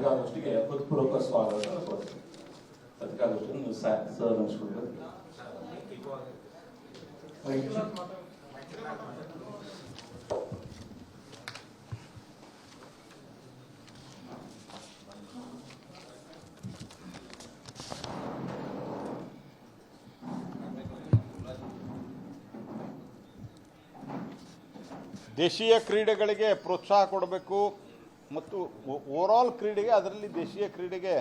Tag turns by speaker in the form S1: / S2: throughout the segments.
S1: ಪತ್ರಿಕಾಗೋಷ್ಠಿಗೆ ಹೃತ್ಪೂರ್ವಕ ಸ್ವಾಗತ ಕೋರುತ್ತೇನೆ. ಪತ್ರಿಕಾಗೋಷ್ಠಿಯನ್ನು ಸರ್ ನಡೆಸಿಕೊಡ್ಬೇಕು.
S2: ದೇಶೀಯ ಕ್ರೀಡೆಗಳಿಗೆ ಪ್ರೋತ್ಸಾಹ ಕೊಡಬೇಕು ಮತ್ತು ಓವರಾಲ್ ಕ್ರೀಡೆಗೆ, ಅದರಲ್ಲಿ ದೇಶೀಯ ಕ್ರೀಡೆಗೆ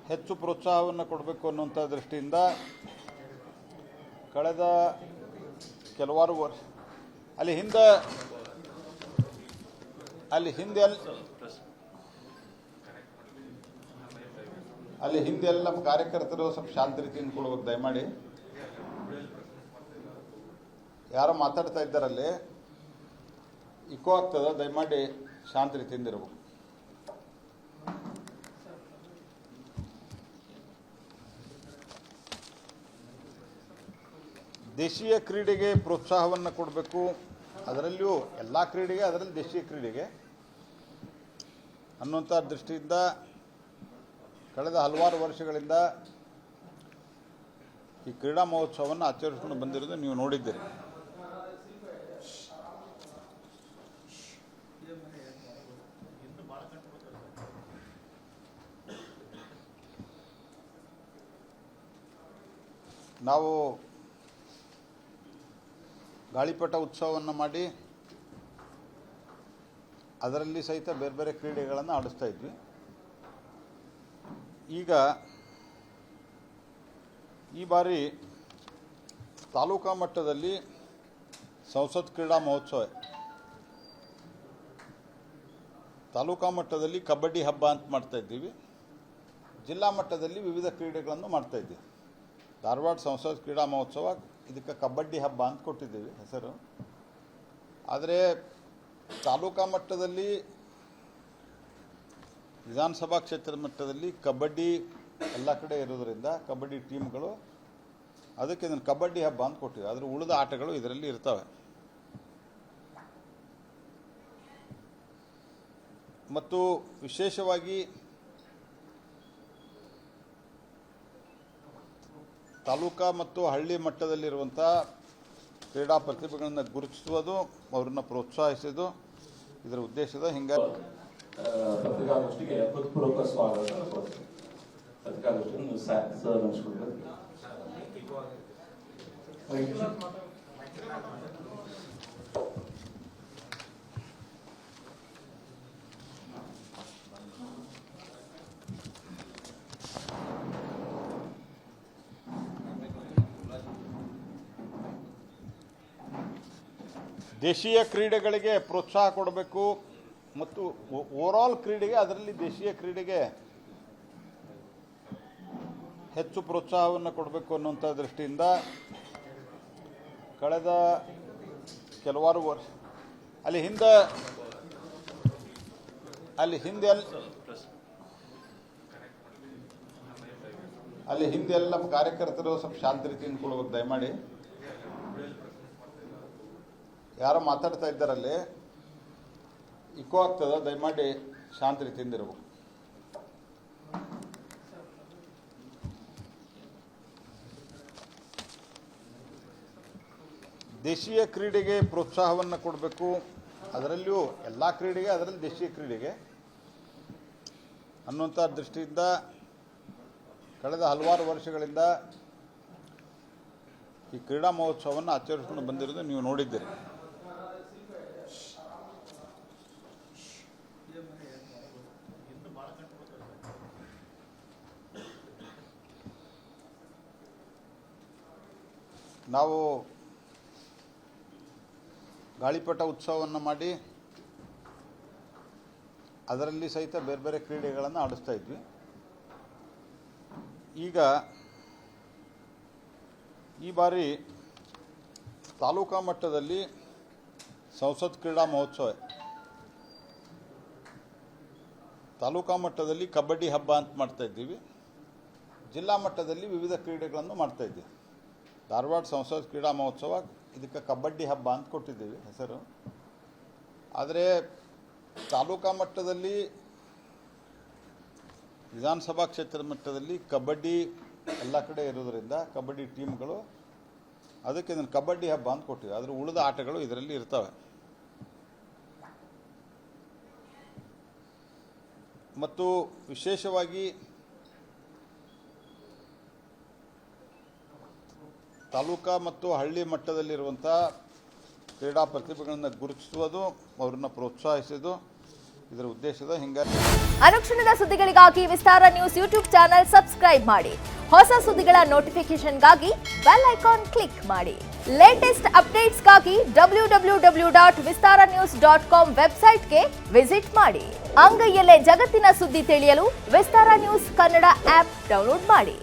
S2: ಹೆಚ್ಚು ಪ್ರೋತ್ಸಾಹವನ್ನು ಕೊಡಬೇಕು ಅನ್ನುವಂಥ ದೃಷ್ಟಿಯಿಂದ ಕಳೆದ ಕೆಲವಾರು ವರ್ಷ ಅಲ್ಲಿ ಹಿಂದೆ ಎಲ್ಲ ಕಾರ್ಯಕರ್ತರು ಸ್ವಲ್ಪ ಶಾಂತ ರೀತಿಯಿಂದ ಕೊಡಬೇಕು. ದಯಮಾಡಿ ಯಾರೋ ಮಾತಾಡ್ತಾ ಇದ್ದಾರಲ್ಲಿ ಇಕೋ ಆಗ್ತದ, ದಯಮಾಡಿ ಶಾಂತ ರೀತಿಯಿಂದ ಇರಬೇಕು. ದೇಶೀಯ ಕ್ರೀಡೆಗೆ ಪ್ರೋತ್ಸಾಹವನ್ನು ಕೊಡಬೇಕು, ಅದರಲ್ಲಿಯೂ ಎಲ್ಲ ಕ್ರೀಡೆಗೆ, ಅದರಲ್ಲಿ ದೇಶೀಯ ಕ್ರೀಡೆಗೆ ಅನ್ನುವಂಥ ದೃಷ್ಟಿಯಿಂದ ಕಳೆದ ಹಲವಾರು ವರ್ಷಗಳಿಂದ ಈ ಕ್ರೀಡಾ ಮಹೋತ್ಸವವನ್ನು ಆಚರಿಸಿಕೊಂಡು ಬಂದಿರೋದು ನೀವು ನೋಡಿದ್ದೀರಿ. ನಾವು ಗಾಳಿಪಟ ಉತ್ಸವವನ್ನು ಮಾಡಿ ಅದರಲ್ಲಿ ಸಹಿತ ಬೇರೆ ಬೇರೆ ಕ್ರೀಡೆಗಳನ್ನು ಆಡಿಸ್ತಾ ಇದ್ವಿ. ಈಗ ಈ ಬಾರಿ ತಾಲೂಕಾ ಮಟ್ಟದಲ್ಲಿ ಸಂಸತ್ ಕ್ರೀಡಾ ಮಹೋತ್ಸವ, ತಾಲೂಕಾ ಮಟ್ಟದಲ್ಲಿ ಕಬಡ್ಡಿ ಹಬ್ಬ ಅಂತ ಮಾಡ್ತಾ ಇದ್ದೀವಿ, ಜಿಲ್ಲಾ ಮಟ್ಟದಲ್ಲಿ ವಿವಿಧ ಕ್ರೀಡೆಗಳನ್ನು ಮಾಡ್ತಾ ಇದ್ದೀವಿ. ಧಾರವಾಡ ಸಂಸತ್ ಕ್ರೀಡಾ ಮಹೋತ್ಸವ, ಇದಕ್ಕೆ ಕಬಡ್ಡಿ ಹಬ್ಬ ಅಂತ ಕೊಟ್ಟಿದ್ದೀವಿ ಹೆಸರು. ಆದರೆ ತಾಲೂಕಾ ಮಟ್ಟದಲ್ಲಿ, ವಿಧಾನಸಭಾ ಕ್ಷೇತ್ರದ ಮಟ್ಟದಲ್ಲಿ ಕಬಡ್ಡಿ ಎಲ್ಲ ಕಡೆ ಇರೋದರಿಂದ ಕಬಡ್ಡಿ ಟೀಮ್ಗಳು, ಅದಕ್ಕೆ ಇದನ್ನು ಕಬಡ್ಡಿ ಹಬ್ಬ ಅಂತ ಕೊಟ್ಟಿದ್ದೀವಿ. ಆದರೆ ಉಳಿದ ಆಟಗಳು ಇದರಲ್ಲಿ ಇರ್ತವೆ. ಮತ್ತು ವಿಶೇಷವಾಗಿ ತಾಲೂಕಾ ಮತ್ತು ಹಳ್ಳಿ ಮಟ್ಟದಲ್ಲಿರುವಂಥ ಕ್ರೀಡಾ ಪ್ರತಿಭೆಗಳನ್ನು ಗುರುತಿಸುವುದು, ಅವರನ್ನು ಪ್ರೋತ್ಸಾಹಿಸೋದು ಇದರ ಉದ್ದೇಶದ. ಹಿಂಗಾಗಿ
S1: ಪತ್ರಿಕಾಗೋಷ್ಠಿಗೆ ಹೃತ್ಪೂರ್ವಕ ಸ್ವಾಗತ ಕೋರುತ್ತೇನೆ. ಪತ್ರಿಕಾಗೋಷ್ಠಿಯನ್ನು ಸರ್ ನಡೆಸಿಕೊಡ್ಬೇಕು.
S2: ದೇಶೀಯ ಕ್ರೀಡೆಗಳಿಗೆ ಪ್ರೋತ್ಸಾಹ ಕೊಡಬೇಕು ಮತ್ತು ಓವರಾಲ್ ಕ್ರೀಡೆಗೆ, ಅದರಲ್ಲಿ ದೇಶೀಯ ಕ್ರೀಡೆಗೆ ಹೆಚ್ಚು ಪ್ರೋತ್ಸಾಹವನ್ನು ಕೊಡಬೇಕು ಅನ್ನುವಂಥ ದೃಷ್ಟಿಯಿಂದ ಕಳೆದ ಕೆಲವಾರು ವರ್ಷ ಹಿಂದೆ ಎಲ್ಲ ಕಾರ್ಯಕರ್ತರು ಸ್ವಲ್ಪ ಶಾಂತ ರೀತಿಯಿಂದ ಕೊಡಬೇಕು. ದಯಮಾಡಿ ಯಾರೋ ಮಾತಾಡ್ತಾ ಇದ್ದಾರಲ್ಲಿ ಇಕೋ ಆಗ್ತದ, ದಯಮಾಡಿ ಶಾಂತ ರೀತಿಯಿಂದ ಇರಬೇಕು. ದೇಶೀಯ ಕ್ರೀಡೆಗೆ ಪ್ರೋತ್ಸಾಹವನ್ನು ಕೊಡಬೇಕು, ಅದರಲ್ಲಿಯೂ ಎಲ್ಲ ಕ್ರೀಡೆಗೆ, ಅದರಲ್ಲಿ ದೇಶೀಯ ಕ್ರೀಡೆಗೆ ಅನ್ನುವಂಥ ದೃಷ್ಟಿಯಿಂದ ಕಳೆದ ಹಲವಾರು ವರ್ಷಗಳಿಂದ ಈ ಕ್ರೀಡಾ ಮಹೋತ್ಸವವನ್ನು ಆಚರಿಸಿಕೊಂಡು ಬಂದಿರೋದು ನೀವು ನೋಡಿದ್ದೀರಿ. ನಾವು ಗಾಳಿಪಟ ಉತ್ಸವವನ್ನು ಮಾಡಿ ಅದರಲ್ಲಿ ಸಹಿತ ಬೇರೆ ಬೇರೆ ಕ್ರೀಡೆಗಳನ್ನು ಆಡಿಸ್ತಾ ಇದ್ವಿ. ಈಗ ಈ ಬಾರಿ ತಾಲೂಕಾ ಮಟ್ಟದಲ್ಲಿ ಸಂಸತ್ ಕ್ರೀಡಾ ಮಹೋತ್ಸವ, ತಾಲೂಕಾ ಮಟ್ಟದಲ್ಲಿ ಕಬಡ್ಡಿ ಹಬ್ಬ ಅಂತ ಮಾಡ್ತಾ ಇದ್ದೀವಿ, ಜಿಲ್ಲಾ ಮಟ್ಟದಲ್ಲಿ ವಿವಿಧ ಕ್ರೀಡೆಗಳನ್ನು ಮಾಡ್ತಾ ಇದ್ದೀವಿ. ಧಾರವಾಡ ಸಂಸತ್ ಕ್ರೀಡಾ ಮಹೋತ್ಸವ, ಇದಕ್ಕೆ ಕಬಡ್ಡಿ ಹಬ್ಬ ಅಂತ ಕೊಟ್ಟಿದ್ದೀವಿ ಹೆಸರು. ಆದರೆ ತಾಲೂಕಾ ಮಟ್ಟದಲ್ಲಿ ವಿಧಾನಸಭಾ ಕ್ಷೇತ್ರದ ಮಟ್ಟದಲ್ಲಿ ಕಬಡ್ಡಿ ಎಲ್ಲ ಕಡೆ ಇರೋದರಿಂದ ಕಬಡ್ಡಿ ಟೀಮ್ಗಳು ಅದಕ್ಕೆ ಇದನ್ನು ಕಬಡ್ಡಿ ಹಬ್ಬ ಅಂತ ಕೊಟ್ಟಿವಿ. ಆದರೆ ಉಳಿದ ಆಟಗಳು ಇದರಲ್ಲಿ ಇರ್ತವೆ. ಮತ್ತು ವಿಶೇಷವಾಗಿ ತಾಲೂಕಾ ಮತ್ತು ಹಳ್ಳಿ ಮಟ್ಟದಲ್ಲಿರುವಂಥ ಕ್ರೀಡಾ ಪ್ರತಿಭೆಗಳನ್ನು ಗುರುತಿಸುವುದು, ಅವರನ್ನ ಪ್ರೋತ್ಸಾಹಿಸೋದು ಇದರ ಉದ್ದೇಶದ. ಹಿಂಗಾಗಿ
S3: ಅನುಕ್ಷಣದ ಸುದ್ದಿಗಳಿಗಾಗಿ ವಿಸ್ತಾರ ನ್ಯೂಸ್ ಯೂಟ್ಯೂಬ್ ಚಾನೆಲ್ ಸಬ್ಸ್ಕ್ರೈಬ್ ಮಾಡಿ. ಹೊಸ ಸುದ್ದಿಗಳ ನೋಟಿಫಿಕೇಶನ್ಗಾಗಿ ಬೆಲ್ ಐಕಾನ್ ಕ್ಲಿಕ್ ಮಾಡಿ. ಲೇಟೆಸ್ಟ್ ಅಪ್ಡೇಟ್ಸ್ಗಾಗಿ www.vistaranews.com ವೆಬ್ಸೈಟ್ಗೆ ವಿಸಿಟ್ ಮಾಡಿ. ಅಂಗೈಯಲ್ಲೇ ಜಗತ್ತಿನ ಸುದ್ದಿ ತಿಳಿಯಲು ವಿಸ್ತಾರ ನ್ಯೂಸ್ ಕನ್ನಡ ಆಪ್ ಡೌನ್ಲೋಡ್ ಮಾಡಿ.